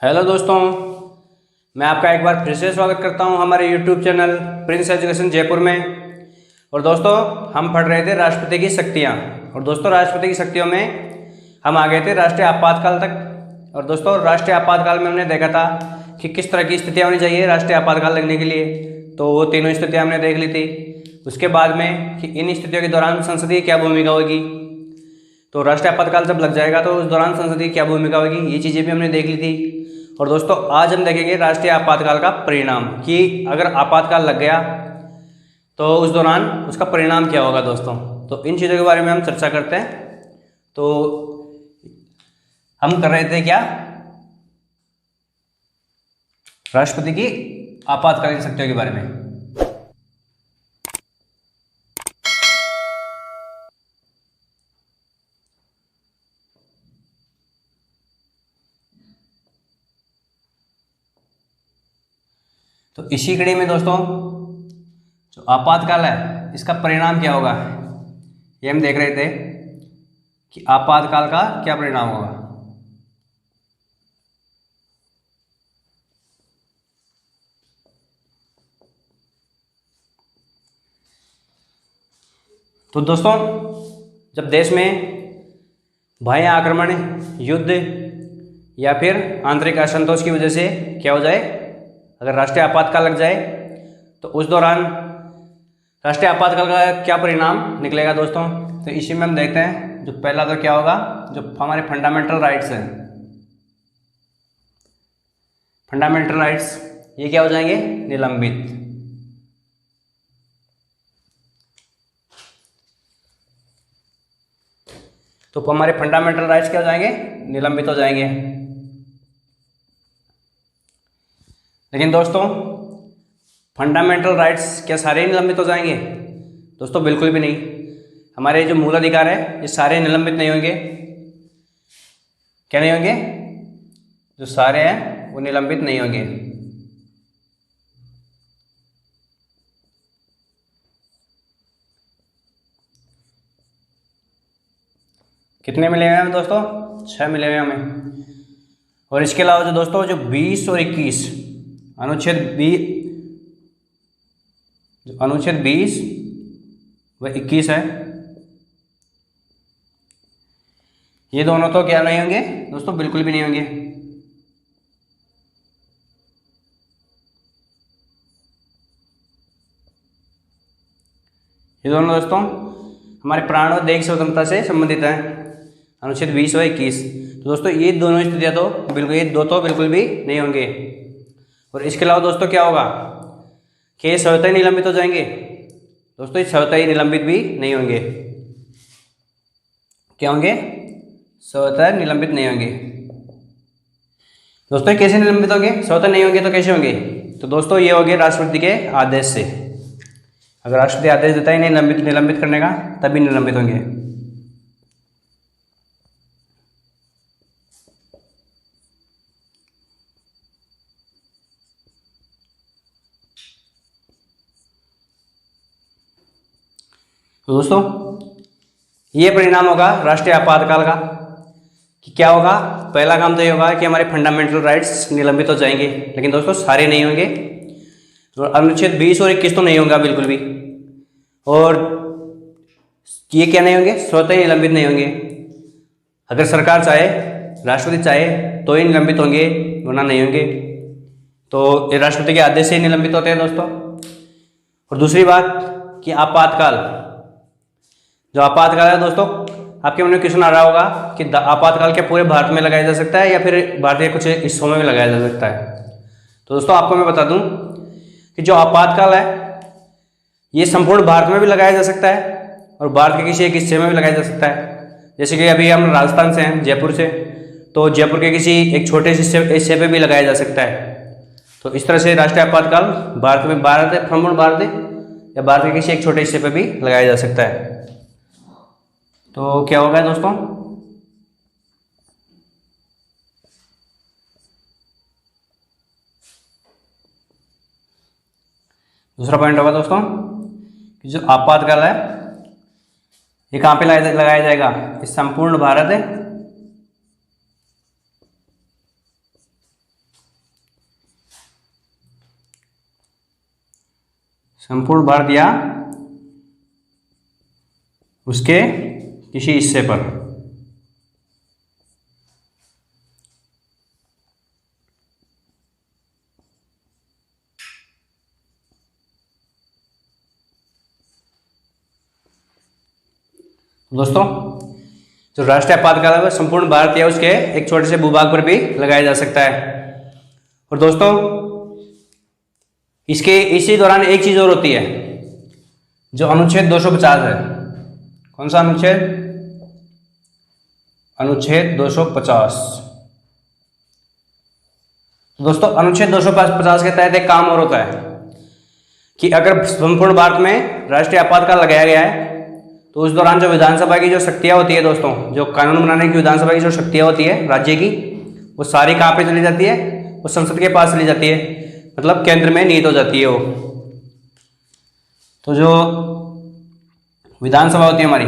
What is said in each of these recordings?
Hello दोस्तों, मैं आपका एक बार फिर से स्वागत करता हूं हमारे YouTube channel Prince education Jaipur में। और दोस्तों, हम पढ़ रहे थे राष्ट्रपति की शक्तियां। और दोस्तों, राष्ट्रपति की शक्तियों में हम आ गए थे राष्ट्रीय आपातकाल तक। और दोस्तों, राष्ट्रीय आपातकाल में हमने देखा था कि किस तरह की स्थितियाँ होनी चाहिए राष्ट्रीय आपातकाल लगने के लिए। तो वो तीनों स्थितियाँ हमने देख ली थी। उसके बाद में कि इन स्थितियों के दौरान संसदीय क्या भूमिका होगी। तो राष्ट्रीय आपातकाल जब लग जाएगा तो उस दौरान संसदीय क्या भूमिका होगी, ये चीज़ें भी हमने देख ली थी। और दोस्तों, आज हम देखेंगे राष्ट्रीय आपातकाल का परिणाम कि अगर आपातकाल लग गया तो उस दौरान उसका परिणाम क्या होगा दोस्तों। तो इन चीज़ों के बारे में हम चर्चा करते हैं। तो हम कर रहे थे क्या, राष्ट्रपति की आपातकालीन शक्तियों के बारे में। तो इसी कड़ी में दोस्तों, जो आपातकाल है इसका परिणाम क्या होगा, ये हम देख रहे थे कि आपातकाल का क्या परिणाम होगा। तो दोस्तों, जब देश में बाह्य आक्रमण, युद्ध या फिर आंतरिक असंतोष की वजह से क्या हो जाए, अगर राष्ट्रीय आपातकाल लग जाए तो उस दौरान राष्ट्रीय आपातकाल का क्या परिणाम निकलेगा दोस्तों। तो इसी में हम देखते हैं। जो पहला तो क्या होगा, जो हमारे फंडामेंटल राइट्स हैं, फंडामेंटल राइट्स ये क्या हो जाएंगे, निलंबित। तो हमारे फंडामेंटल राइट्स क्या हो जाएंगे, निलंबित हो जाएंगे। लेकिन दोस्तों, फंडामेंटल राइट्स क्या सारे निलंबित हो जाएंगे दोस्तों? बिल्कुल भी नहीं। हमारे जो मूल अधिकार है ये सारे निलंबित नहीं होंगे। क्या नहीं होंगे? जो सारे हैं वो निलंबित नहीं होंगे। कितने मिले हुए हमें दोस्तों? 6 मिले हुए हमें। और इसके अलावा जो दोस्तों, जो 20 और 21 अनुच्छेद 20 व 21 है, ये दोनों तो क्या नहीं होंगे दोस्तों? बिल्कुल भी नहीं होंगे। ये दोनों दोस्तों हमारे प्राण और देह स्वतंत्रता से संबंधित हैं, अनुच्छेद 20 व 21। तो दोस्तों, ये दोनों स्थितियां तो बिल्कुल, ये दो तो बिल्कुल भी नहीं होंगे। और इसके अलावा दोस्तों क्या होगा कि ये स्वतः ही निलंबित हो जाएंगे दोस्तों। ये स्वतः ही निलंबित भी नहीं होंगे। क्या होंगे? स्वतः निलंबित नहीं होंगे दोस्तों। कैसे निलंबित होंगे? स्वतः नहीं होंगे तो कैसे होंगे? तो दोस्तों, ये होंगे राष्ट्रपति के आदेश से। अगर राष्ट्रपति आदेश देता है निलंबित करने का, तभी निलंबित होंगे। तो दोस्तों, ये परिणाम होगा राष्ट्रीय आपातकाल का कि क्या होगा। पहला काम तो ये होगा कि हमारे फंडामेंटल राइट्स निलंबित हो जाएंगे। लेकिन दोस्तों, सारे नहीं होंगे। तो अनुच्छेद 20 और 21 तो नहीं होगा बिल्कुल भी। और ये क्या नहीं होंगे? स्वतः ही निलंबित नहीं होंगे। अगर सरकार चाहे, राष्ट्रपति चाहे तो ही निलंबित होंगे, वरना नहीं होंगे। तो ये राष्ट्रपति के आदेश से ही निलंबित होते हैं दोस्तों। और दूसरी बात कि आपातकाल, जो आपातकाल है दोस्तों, आपके मन में क्वेश्चन आ रहा होगा कि आपातकाल क्या पूरे भारत में लगाया जा सकता है या फिर भारत के कुछ हिस्सों में भी लगाया जा सकता है। तो दोस्तों, आपको मैं बता दूं कि जो आपातकाल है ये संपूर्ण भारत में भी लगाया जा सकता है और भारत के किसी एक हिस्से में भी लगाया जा सकता है। जैसे कि अभी हम राजस्थान से हैं, जयपुर से, तो जयपुर के किसी एक छोटे हिस्से पे भी लगाया जा सकता है। तो इस तरह से राष्ट्रीय आपातकाल भारत में, संपूर्ण भारत या भारत के किसी एक छोटे हिस्से पे भी लगाया जा सकता है। तो क्या होगा दोस्तों? दूसरा पॉइंट होगा दोस्तों कि जो आपातकाल है ये कहाँ पे लगाया जाएगा? इस संपूर्ण भारत संपूर्ण भारत या उसके किसी हिस्से पर। दोस्तों जो राष्ट्रीय आपातकाल है वह संपूर्ण भारत या उसके एक छोटे से भूभाग पर भी लगाया जा सकता है। और दोस्तों इसके इसी दौरान एक चीज और होती है, जो अनुच्छेद 250 है। कौन सा अनुच्छेद? अनुच्छेद 250। तो दोस्तों अनुच्छेद 250 के तहत एक काम और होता है कि अगर संपूर्ण भारत में राष्ट्रीय आपातकाल लगाया गया है तो उस दौरान जो विधानसभा की जो शक्तियां होती है दोस्तों, जो कानून बनाने की विधानसभा की जो शक्तियां होती है राज्य की, वो सारी कहाँ पे चली जाती है? वो संसद के पास चली जाती है, मतलब केंद्र में नीत हो जाती है वो। तो जो विधानसभा होती है हमारी,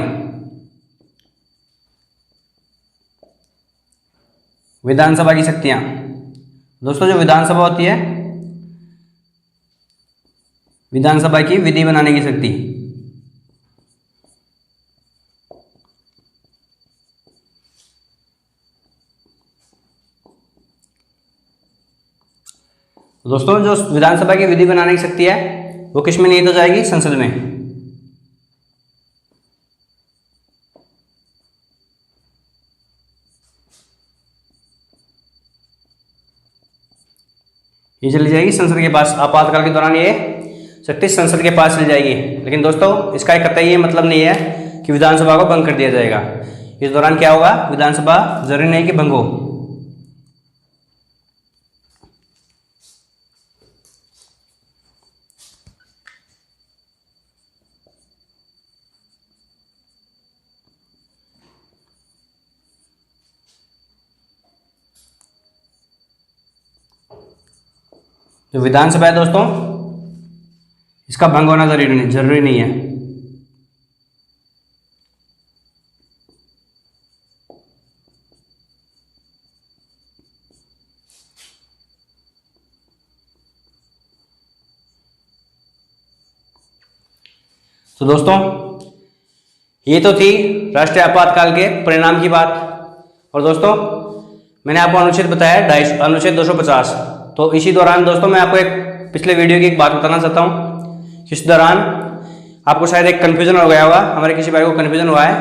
विधानसभा की शक्तियां दोस्तों, जो विधानसभा होती है, विधानसभा की विधि बनाने की शक्ति, दोस्तों जो विधानसभा की विधि बनाने की शक्ति है वो किस में निहित हो जाएगी? संसद में। ये चली जाएगी संसद के पास। आपातकाल के दौरान ये शक्ति संसद के पास चली जाएगी। लेकिन दोस्तों इसका एक कतई ये मतलब नहीं है कि विधानसभा को भंग कर दिया जाएगा। इस दौरान क्या होगा? विधानसभा जरूरी नहीं कि भंग हो। जो विधानसभा है दोस्तों, इसका भंग होना जरूरी नहीं है। तो दोस्तों ये तो थी राष्ट्रीय आपातकाल के परिणाम की बात। और दोस्तों मैंने आपको अनुच्छेद बताया अनुच्छेद 250। तो इसी दौरान दोस्तों मैं आपको एक पिछले वीडियो की एक बात बताना चाहता हूँ। इस दौरान आपको शायद एक कन्फ्यूजन हो गया होगा, हमारे किसी भाई को कन्फ्यूजन हुआ है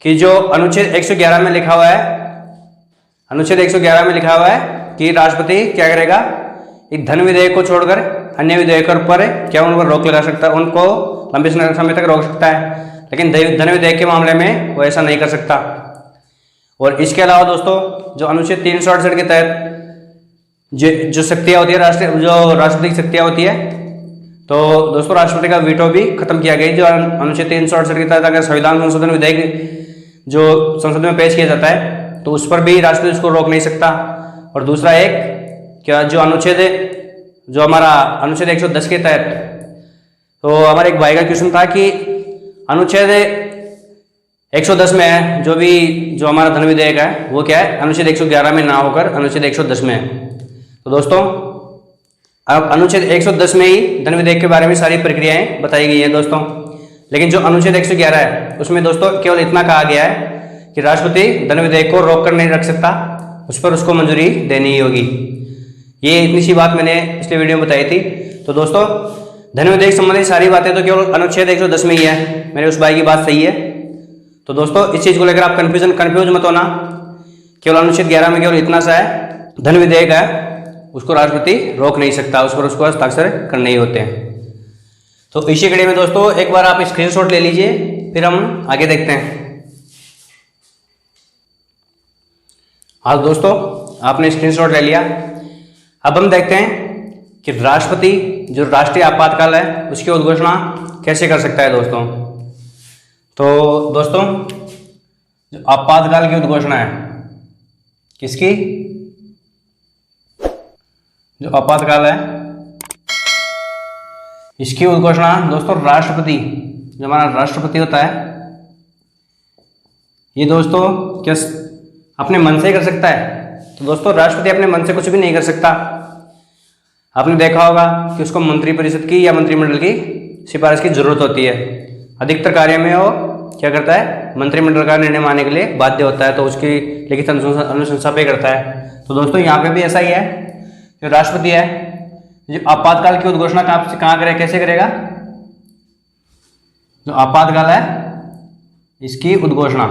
कि जो अनुच्छेद 111 में लिखा हुआ है, अनुच्छेद 111 में लिखा हुआ है कि राष्ट्रपति क्या करेगा? एक धन विधेयक को छोड़कर अन्य विधेयकों पर क्या उन पर रोक लगा सकता है, उनको लंबे समय तक रोक सकता है। लेकिन धन विधेयक के मामले में वो ऐसा नहीं कर सकता। और इसके अलावा दोस्तों जो अनुच्छेद 368 के तहत जो शक्तियाँ होती है राष्ट्रपति की शक्तियाँ होती है, तो दोस्तों राष्ट्रपति का वीटो भी खत्म किया गया। जो अनुच्छेद 368 के तहत अगर संविधान संशोधन विधेयक जो संसद में पेश किया जाता है तो उस पर भी राष्ट्रपति उसको रोक नहीं सकता। और दूसरा एक क्या जो हमारा अनुच्छेद 110 के तहत, तो हमारे एक भाई का क्वेश्चन था कि अनुच्छेद 110 में है जो हमारा धन विधेयक है वो क्या है? अनुच्छेद 111 में ना होकर अनुच्छेद 110 में है। तो दोस्तों अब अनुच्छेद 110 में ही धन विधेयक के बारे में सारी प्रक्रियाएं बताई गई हैं दोस्तों। लेकिन जो अनुच्छेद 111 है उसमें दोस्तों केवल इतना कहा गया है कि राष्ट्रपति धन विधेयक को रोक कर नहीं रख सकता, उस पर उसको मंजूरी देनी ही होगी। ये इतनी सी बात मैंने पिछले वीडियो में बताई थी। तो दोस्तों धन विधेयक संबंधी सारी बातें तो केवल अनुच्छेद 110 में ही है। मेरे उस भाई की बात सही है। तो दोस्तों इस चीज़ को लेकर आप कंफ्यूज मत होना। केवल अनुच्छेद 11 में केवल इतना सा है, धन विधेयक है उसको राष्ट्रपति रोक नहीं सकता, उस पर उसको हस्ताक्षर करने ही होते हैं। तो इसी कड़ी में दोस्तों एक बार आप स्क्रीनशॉट ले लीजिए, फिर हम आगे देखते हैं। हाँ दोस्तों आपने स्क्रीनशॉट ले लिया। अब हम देखते हैं कि राष्ट्रपति जो राष्ट्रीय आपातकाल है उसकी उद्घोषणा कैसे कर सकता है दोस्तों। तो दोस्तों जो आपातकाल की उद्घोषणा है किसकी? जो आपातकाल है इसकी उद्घोषणा दोस्तों राष्ट्रपति, जो हमारा राष्ट्रपति होता है, ये दोस्तों क्या अपने मन से कर सकता है? तो दोस्तों राष्ट्रपति अपने मन से कुछ भी नहीं कर सकता। आपने देखा होगा कि उसको मंत्रिपरिषद की या मंत्रिमंडल की सिफारिश की जरूरत होती है। अधिकतर कार्य में वो क्या करता है, मंत्रिमंडल का निर्णय मानने के लिए बाध्य होता है, तो उसकी लिखित अनुशंसा पे करता है। तो दोस्तों यहाँ पे भी ऐसा ही है, जो राष्ट्रपति है जो आपातकाल की उद्घोषणा कहाँ करे, कैसे करेगा। जो आपातकाल है इसकी उद्घोषणा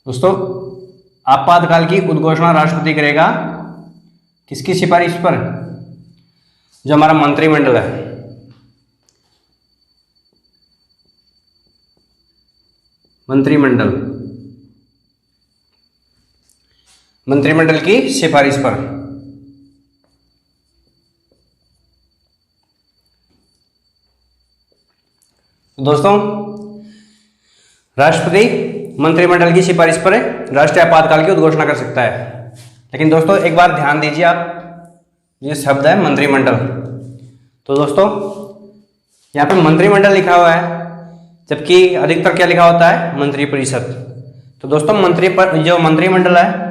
दोस्तों, आपातकाल की उद्घोषणा राष्ट्रपति करेगा किसकी सिफारिश पर, जो हमारा मंत्रिमंडल है। मंत्रिमंडल की सिफारिश पर। दोस्तों राष्ट्रपति मंत्रिमंडल की सिफारिश पर राष्ट्रीय आपातकाल की उद्घोषणा कर सकता है। लेकिन दोस्तों एक बार ध्यान दीजिए आप, ये शब्द है मंत्रिमंडल। तो दोस्तों यहाँ पे मंत्रिमंडल लिखा हुआ है, जबकि अधिकतर क्या लिखा होता है, मंत्रिपरिषद। तो दोस्तों जो मंत्रिमंडल है,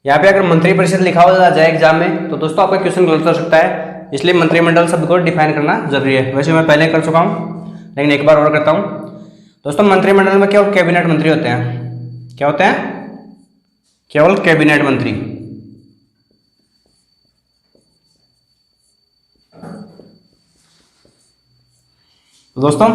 यहाँ पे अगर मंत्रिपरिषद लिखा हुआ जाए एग्जाम में तो दोस्तों आपका क्वेश्चन गलत हो सकता है, इसलिए मंत्रिमंडल शब्द को डिफाइन करना जरूरी है। वैसे मैं पहले कर चुका हूँ, लेकिन एक बार और करता हूँ। दोस्तों मंत्रिमंडल में केवल कैबिनेट मंत्री होते हैं। क्या होते हैं? केवल कैबिनेट मंत्री। दोस्तों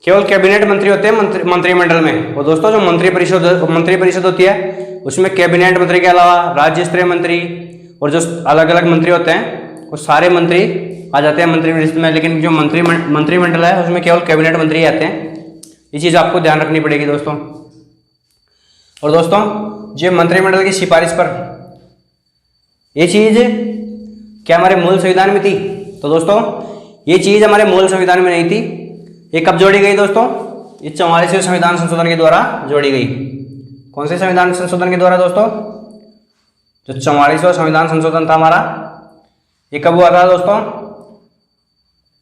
केवल कैबिनेट मंत्री होते हैं मंत्रिमंडल में। और दोस्तों जो मंत्रिपरिषद होती है उसमें कैबिनेट मंत्री के अलावा राज्य स्तरीय मंत्री और जो अलग अलग मंत्री होते हैं वो सारे मंत्री आ जाते हैं मंत्रिपरिषद में। लेकिन जो मंत्रिमंडल है उसमें केवल कैबिनेट मंत्री आते हैं। ये चीज़ आपको ध्यान रखनी पड़ेगी दोस्तों। और दोस्तों जो मंत्रिमंडल की सिफारिश पर, ये चीज़ क्या हमारे मूल संविधान में थी? तो दोस्तों ये चीज़ हमारे मूल संविधान में नहीं थी। ये कब जोड़ी गई दोस्तों? ये 44वें संविधान संशोधन के द्वारा जोड़ी गई। कौन से संविधान संशोधन के द्वारा दोस्तों? जो 44वां संविधान संशोधन था हमारा, ये कब हुआ था दोस्तों?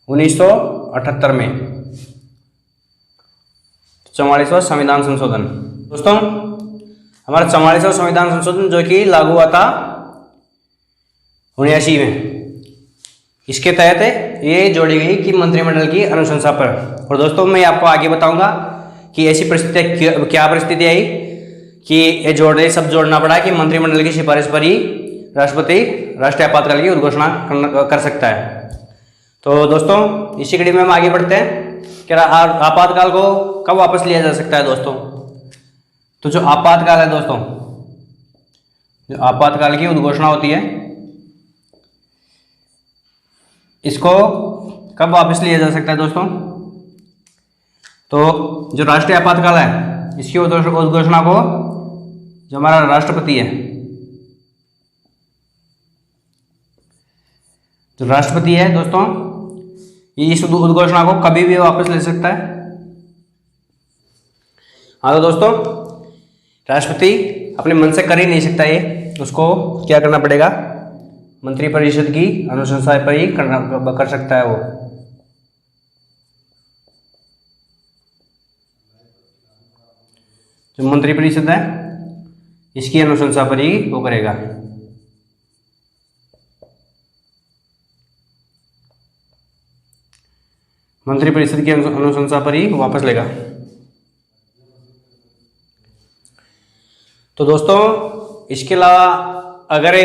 1978 में 44वां संविधान संशोधन। दोस्तों हमारा 44वां संविधान संशोधन जो कि लागू हुआ था 79 में, इसके तहत ये जोड़ी गई कि मंत्रिमंडल की अनुशंसा पर। और दोस्तों मैं आपको आगे बताऊंगा कि ऐसी परिस्थिति क्या परिस्थिति आई कि ये सब जोड़ना पड़ा कि मंत्रिमंडल की सिफारिश पर ही राष्ट्रपति राष्ट्रीय आपातकाल की उद्घोषणा कर सकता है। तो दोस्तों इसी कड़ी में हम आगे बढ़ते हैं कि आपातकाल को कब वापस लिया जा सकता है दोस्तों। तो जो आपातकाल है दोस्तों, जो आपातकाल की उद्घोषणा होती है, इसको कब वापस लिया जा सकता है दोस्तों? तो जो राष्ट्रीय आपातकाल है इसकी उद्घोषणा को जो हमारा राष्ट्रपति है, जो राष्ट्रपति है दोस्तों, ये इस उद्घोषणा को कभी भी वापस ले सकता है। हाँ तो दोस्तों राष्ट्रपति अपने मन से कर ही नहीं सकता, ये उसको क्या करना पड़ेगा, मंत्रिपरिषद की अनुशंसा पर ही कर सकता है वो। जो मंत्रिपरिषद है इसकी अनुशंसा पर ही वो करेगा। मंत्रिपरिषद की अनुशंसा पर ही वापस लेगा। तो दोस्तों इसके अलावा अगर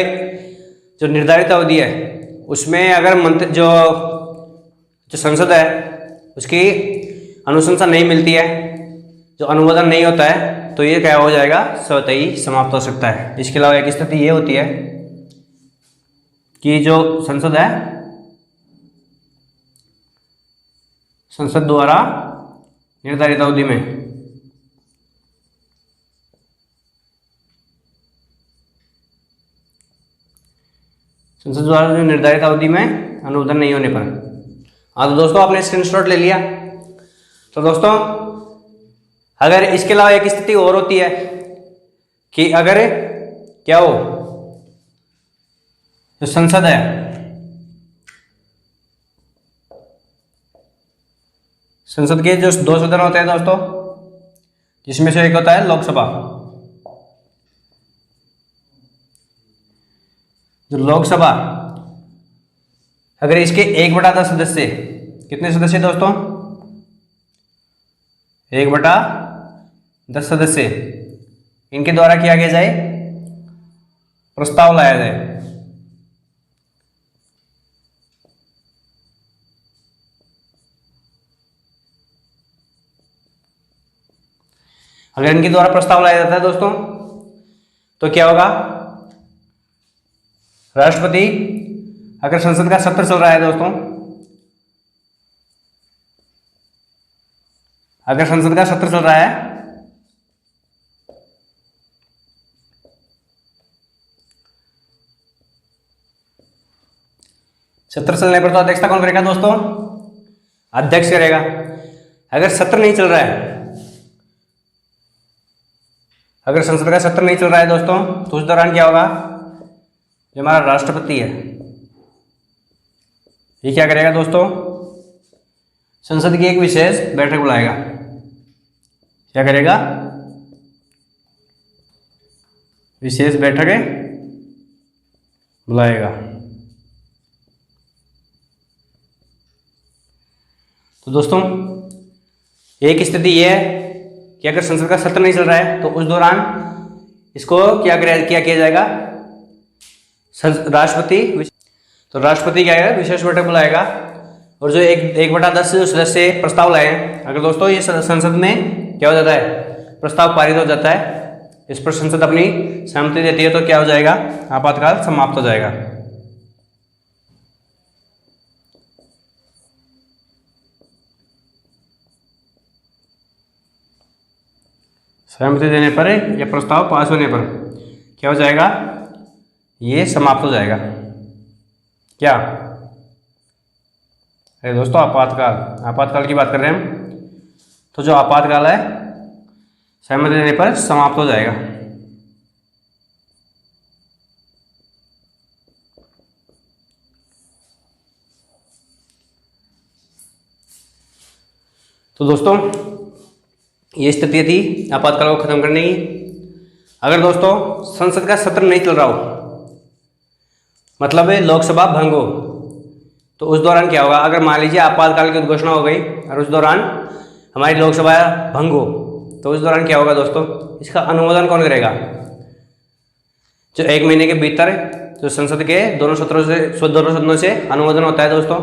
जो निर्धारित अवधि है उसमें अगर जो संसद है उसकी अनुशंसा नहीं मिलती है, जो अनुमोदन नहीं होता है, तो ये क्या हो जाएगा, स्वतः ही समाप्त हो सकता है। इसके अलावा एक स्थिति ये होती है कि जो संसद है, संसद द्वारा निर्धारित अवधि में निर्धारित अवधि में अनुमोदन नहीं होने पर। हाँ तो दोस्तों आपने स्क्रीनशॉट ले लिया। तो दोस्तों अगर इसके अलावा एक स्थिति और होती है कि अगर क्या हो, जो संसद है, संसद के जो 2 सदन होते हैं दोस्तों, जिसमें से एक होता है लोकसभा। जो लोकसभा, अगर इसके 1/10 सदस्य, कितने सदस्य दोस्तों? 1/10 सदस्य, इनके द्वारा किया गया जाए, प्रस्ताव लाया जाए। अगर इनके द्वारा प्रस्ताव लाया जाता है दोस्तों, तो क्या होगा? राष्ट्रपति, अगर संसद का सत्र चल रहा है दोस्तों, अगर संसद का सत्र चल रहा है, सत्र चलने पर तो अध्यक्षता कौन करेगा दोस्तों? अध्यक्ष करेगा। अगर सत्र नहीं चल रहा है, अगर संसद का सत्र नहीं चल रहा है दोस्तों, तो उस दौरान क्या होगा? जो हमारा राष्ट्रपति है, ये क्या करेगा दोस्तों? संसद की एक विशेष बैठक बुलाएगा। क्या करेगा? विशेष बैठक बुलाएगा। तो दोस्तों, एक स्थिति यह है कि अगर संसद का सत्र नहीं चल रहा है, तो उस दौरान इसको क्या किया जाएगा? राष्ट्रपति, तो राष्ट्रपति क्या है? विशेष बैठक बुलाएगा। और जो 1/10 जो सदस्य प्रस्ताव लाए हैं, अगर दोस्तों ये संसद में क्या हो जाता है? प्रस्ताव पारित हो जाता है, इस पर संसद अपनी सहमति देती है, तो क्या हो जाएगा? आपातकाल समाप्त हो जाएगा। सहमति देने पर या प्रस्ताव पास होने पर क्या हो जाएगा? ये समाप्त हो जाएगा। क्या? अरे दोस्तों, आपातकाल की बात कर रहे हैं हम। तो जो आपातकाल है, सहमति देने पर समाप्त हो जाएगा। तो दोस्तों, ये स्थिति थी आपातकाल को खत्म करने की। अगर दोस्तों संसद का सत्र नहीं चल रहा हो, मतलब है लोकसभा भंग हो, तो उस दौरान क्या होगा? अगर मान लीजिए आपातकाल की घोषणा हो गई और उस दौरान हमारी लोकसभा भंग हो, तो उस दौरान क्या होगा दोस्तों? इसका अनुमोदन कौन करेगा? जो 1 महीने के भीतर जो संसद के दोनों सदनों से अनुमोदन होता है दोस्तों।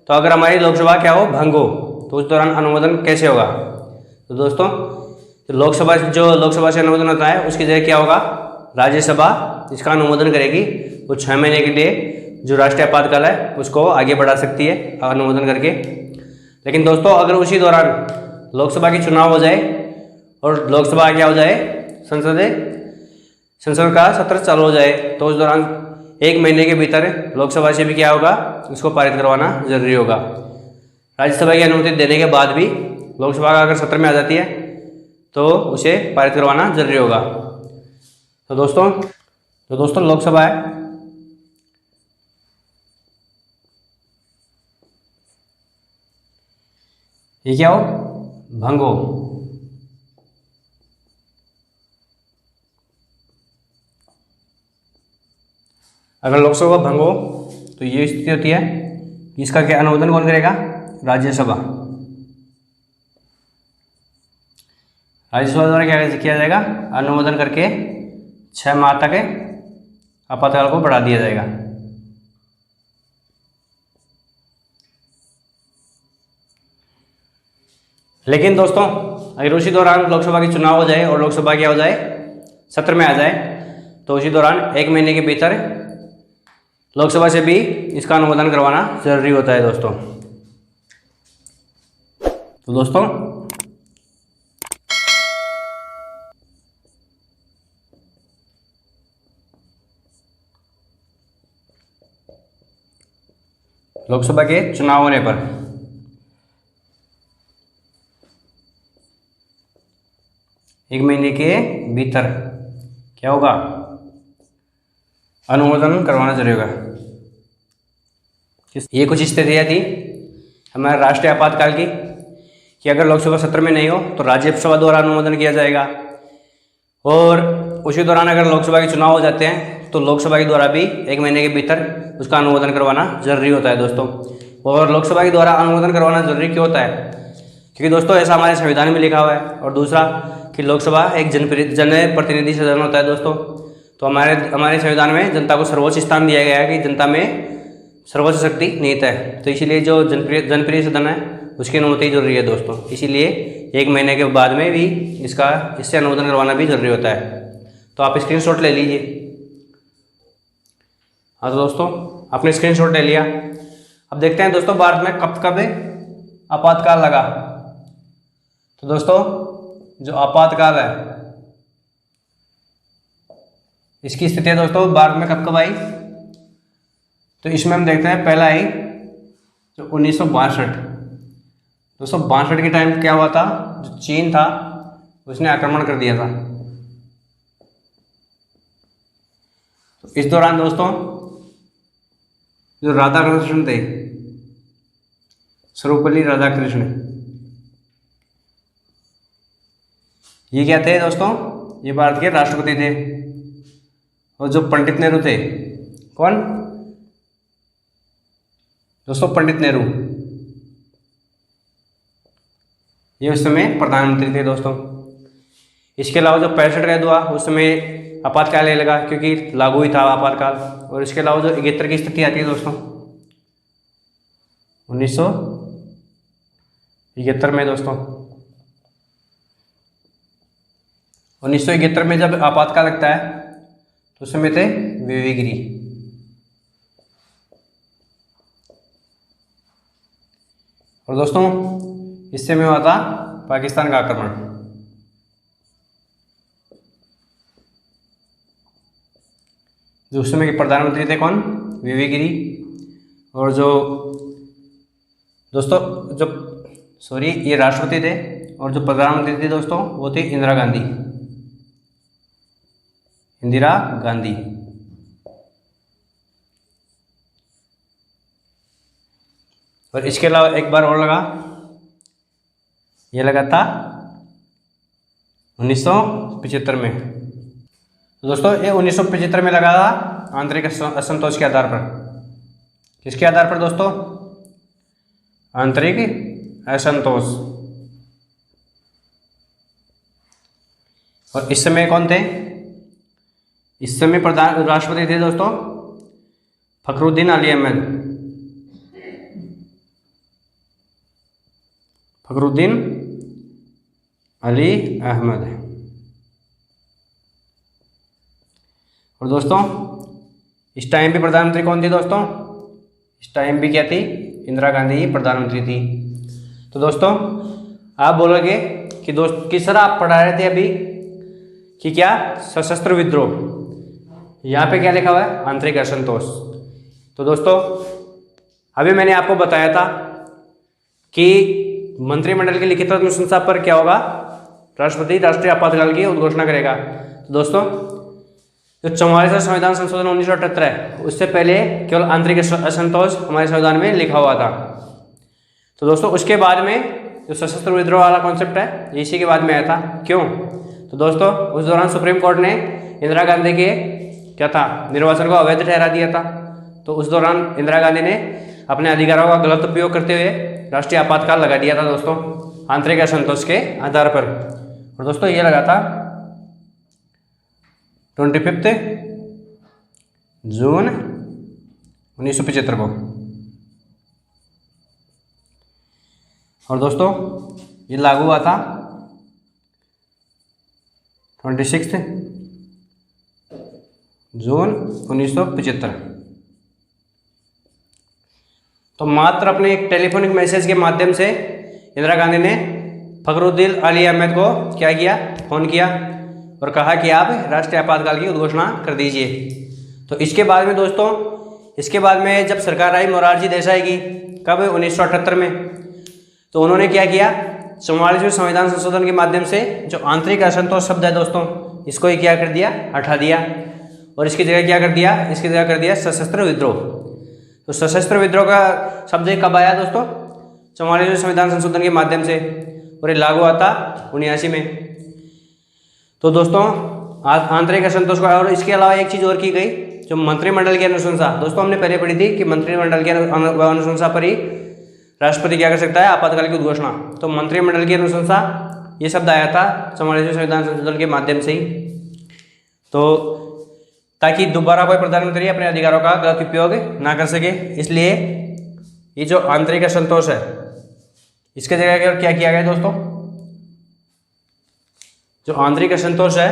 तो अगर हमारी लोकसभा क्या हो? भंग हो, तो उस दौरान अनुमोदन कैसे होगा? तो दोस्तों, जो लोकसभा से अनुमोदन होता है, उसकी जगह क्या होगा? राज्यसभा इसका अनुमोदन करेगी। वो 6 महीने के लिए जो राष्ट्रीय आपातकाल है उसको आगे बढ़ा सकती है अनुमोदन करके। लेकिन दोस्तों, अगर उसी दौरान लोकसभा की चुनाव हो जाए और लोकसभा क्या हो जाए? संसद का सत्र चालू हो जाए, तो उस दौरान 1 महीने के भीतर लोकसभा से भी क्या होगा? इसको पारित करवाना जरूरी होगा। राज्यसभा की अनुमति देने के बाद भी लोकसभा का अगर सत्र में आ जाती है, तो उसे पारित करवाना जरूरी होगा। तो दोस्तों लोकसभा है, ये क्या हो? भंग हो। अगर लोकसभा भंग हो, तो ये स्थिति होती है कि इसका क्या अनुमोदन कौन करेगा? राज्यसभा। राज्यसभा द्वारा क्या किया जाएगा? अनुमोदन करके 6 माह तक आपातकाल को बढ़ा दिया जाएगा। लेकिन दोस्तों, अगर उसी दौरान लोकसभा की चुनाव हो जाए और लोकसभा क्या हो जाए? सत्र में आ जाए, तो उसी दौरान 1 महीने के भीतर लोकसभा से भी इसका अनुमोदन करवाना जरूरी होता है दोस्तों। तो दोस्तों, लोकसभा के चुनाव होने पर एक महीने के भीतर क्या होगा? अनुमोदन करवाना जरूरी होगा। ये कुछ स्थितियाँ थी हमारे राष्ट्रीय आपातकाल की, कि अगर लोकसभा सत्र में नहीं हो तो राज्यसभा द्वारा अनुमोदन किया जाएगा, और उसी दौरान अगर लोकसभा के चुनाव हो जाते हैं तो लोकसभा के द्वारा भी 1 महीने के भीतर उसका अनुमोदन करवाना जरूरी होता है दोस्तों। और लोकसभा के द्वारा अनुमोदन करवाना जरूरी क्यों होता है? क्योंकि दोस्तों ऐसा हमारे संविधान में लिखा हुआ है, और दूसरा कि लोकसभा एक जनप्रतिनिधि सदन होता है दोस्तों। तो हमारे संविधान में जनता को सर्वोच्च स्थान दिया गया है कि जनता में सर्वोच्च शक्ति निहित है, तो इसीलिए जो जनप्रिय सदन है उसकी अनुमति जरूरी है दोस्तों। इसीलिए 1 महीने के बाद में भी इससे अनुमोदन करवाना भी जरूरी होता है। तो आप स्क्रीनशॉट ले लीजिए। हाँ तो दोस्तों आपने स्क्रीनशॉट ले लिया। अब देखते हैं दोस्तों भारत में कब आपातकाल लगा। तो दोस्तों जो आपातकाल है इसकी स्थिति है दोस्तों भारत में कब आई, तो इसमें हम देखते हैं पहला आई तो 1962। दोस्तों 62 के टाइम क्या हुआ था, जो चीन था उसने आक्रमण कर दिया था। तो इस दौरान दोस्तों जो राधाकृष्ण थे, सर्वपल्ली राधाकृष्ण, ये क्या थे दोस्तों, ये भारत के राष्ट्रपति थे। और जो पंडित नेहरू थे, कौन दोस्तों, पंडित नेहरू, ये उस समय प्रधानमंत्री थे दोस्तों। इसके अलावा जो 65 का हुआ उस समय आपातकाल लगा क्योंकि लागू ही था आपातकाल। और इसके अलावा जो 71 की स्थिति आती है दोस्तों 1971 में दोस्तों, 1971 में जब आपातकाल लगता है तो उस समय थे वीवी गिरी। और दोस्तों इस समय हुआ था पाकिस्तान का आक्रमण। जो उस समय के प्रधानमंत्री थे कौन, वीवी गिरी। और जो दोस्तों ये राष्ट्रपति थे, और जो प्रधानमंत्री थी दोस्तों वो थी इंदिरा गांधी। और इसके अलावा एक बार और लगा, ये लगा था 1975 में। तो दोस्तों ये 1975 में लगा था आंतरिक असंतोष के आधार पर। किसके आधार पर दोस्तों, आंतरिक असंतोष। और इस समय कौन थे, इस समय प्रधान राष्ट्रपति थे दोस्तों फखरुद्दीन अली अहमद। और दोस्तों इस टाइम पे प्रधानमंत्री कौन थी दोस्तों, इस टाइम भी क्या थी, इंदिरा गांधी प्रधानमंत्री थी। तो दोस्तों आप बोलोगे कि किस तरह आप पढ़ा रहे थे अभी कि क्या सशस्त्र विद्रोह, यहाँ पे क्या लिखा हुआ है, आंतरिक असंतोष। तो दोस्तों अभी मैंने आपको बताया था कि मंत्रिमंडल की लिखित अनुशंसा पर क्या होगा, राष्ट्रपति राष्ट्रीय आपातकाल की उद्घोषणा करेगा। तो दोस्तों जो 44वां संविधान संशोधन 1978 है उससे पहले केवल आंतरिक असंतोष हमारे संविधान में लिखा हुआ था। तो दोस्तों उसके बाद में जो सशस्त्र विद्रोह वाला कॉन्सेप्ट है इसी के बाद में आया था। क्यों, तो दोस्तों उस दौरान सुप्रीम कोर्ट ने इंदिरा गांधी के क्या था, निर्वाचन को अवैध ठहरा दिया था। तो उस दौरान इंदिरा गांधी ने अपने अधिकारों का गलत उपयोग करते हुए राष्ट्रीय आपातकाल लगा दिया था दोस्तों, आंतरिक असंतोष के आधार पर। और दोस्तों ये लगा था 25 जून 1975 को। और दोस्तों ये लागू हुआ था 26 जून 1975। तो मात्र अपने एक टेलीफोनिक मैसेज के माध्यम से इंदिरा गांधी ने फखरुद्दीन अली अहमद को क्या किया, फोन किया और कहा कि आप राष्ट्रीय आपातकाल की उद्घोषणा कर दीजिए। तो इसके बाद में दोस्तों, इसके बाद में जब सरकार आई मोरारजी देसाई की, कब, 1978 में, तो उन्होंने क्या किया, 44वें संविधान संशोधन के माध्यम से जो आंतरिक असंतोष शब्द है दोस्तों, इसको ही क्या कर दिया, हटा दिया। और इसकी जगह क्या कर दिया, इसकी जगह कर दिया सशस्त्र विद्रोह। तो सशस्त्र विद्रोह का शब्द कब आया दोस्तों, 44वें संविधान संशोधन के माध्यम से, और ये लागू हुआ था 79 में। तो दोस्तों आंतरिक असंतोष का, और इसके अलावा एक चीज़ और की गई, जो मंत्रिमंडल की अनुशंसा। दोस्तों हमने पहले पढ़ी थी कि मंत्रिमंडल की अनुशंसा पर ही राष्ट्रपति क्या कर सकता है, आपातकाल की उद्घोषणा। तो मंत्रिमंडल की अनुशंसा ये शब्द आया था 44वें संविधान संशोधन के माध्यम से ही, तो ताकि दोबारा कोई प्रधानमंत्री अपने अधिकारों का गलत उपयोग ना कर सके। इसलिए ये जो आंतरिक असंतोष है, इसके जगह क्या किया गया दोस्तों, जो आंतरिक असंतोष है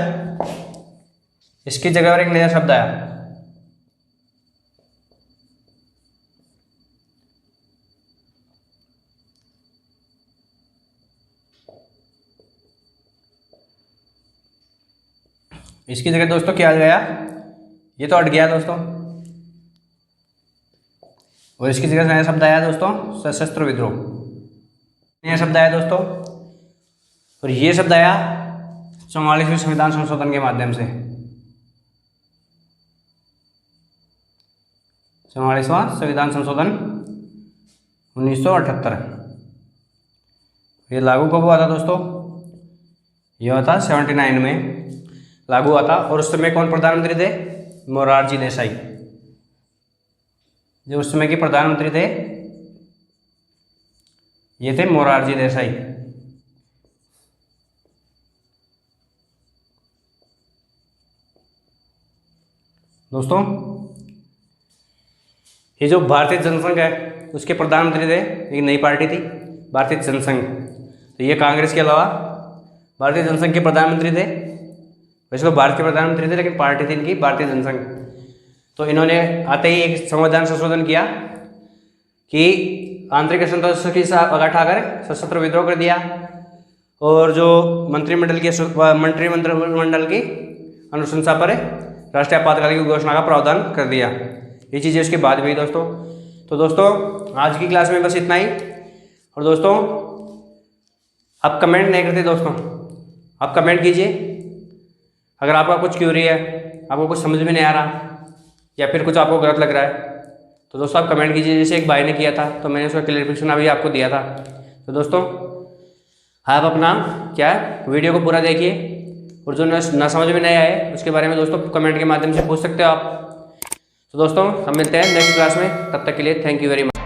इसकी जगह पर एक नया शब्द आया, इसकी जगह दोस्तों क्या आ गया, ये तो हट गया दोस्तों, और इसकी जगह नया शब्द आया दोस्तों सशस्त्र विद्रोह, नया शब्द आया दोस्तों। और ये शब्द आया 44वें संविधान संशोधन के माध्यम से, 44वां संविधान संशोधन 1978। ये लागू कब हुआ था दोस्तों, ये हुआ था 79 में लागू हुआ था। और उस समय कौन प्रधानमंत्री थे, मोरारजी देसाई। जो उस समय के प्रधानमंत्री थे ये थे मोरारजी देसाई। दोस्तों ये जो भारतीय जनसंघ है उसके प्रधानमंत्री थे, एक नई पार्टी थी भारतीय जनसंघ। तो ये कांग्रेस के अलावा भारतीय जनसंघ के प्रधानमंत्री थे। वैसे तो भारत के प्रधानमंत्री थे लेकिन पार्टी थी इनकी भारतीय जनसंघ। तो इन्होंने आते ही एक संविधान संशोधन किया कि आंतरिक असंतोष की उठाकर सशस्त्र विद्रोह कर दिया, और जो मंत्रिमंडल की अनुशंसा पर राष्ट्रीय आपातकाल की घोषणा का प्रावधान कर दिया। ये चीज़ें उसके बाद हुई दोस्तों। तो दोस्तों आज की क्लास में बस इतना ही। और दोस्तों आप कमेंट नहीं करते दोस्तों, आप कमेंट कीजिए। अगर आपका कुछ क्यूरी है, आपको कुछ समझ में नहीं आ रहा या फिर कुछ आपको गलत लग रहा है तो दोस्तों आप कमेंट कीजिए। जैसे एक भाई ने किया था तो मैंने उसका क्लियरिफिकेशन अभी आपको दिया था। तो दोस्तों आप अपना क्या है वीडियो को पूरा देखिए, और जो ना समझ में नहीं आए उसके बारे में दोस्तों कमेंट के माध्यम से पूछ सकते हो आप। तो दोस्तों हम मिलते हैं नेक्स्ट क्लास में, तब तक के लिए थैंक यू वेरी मच।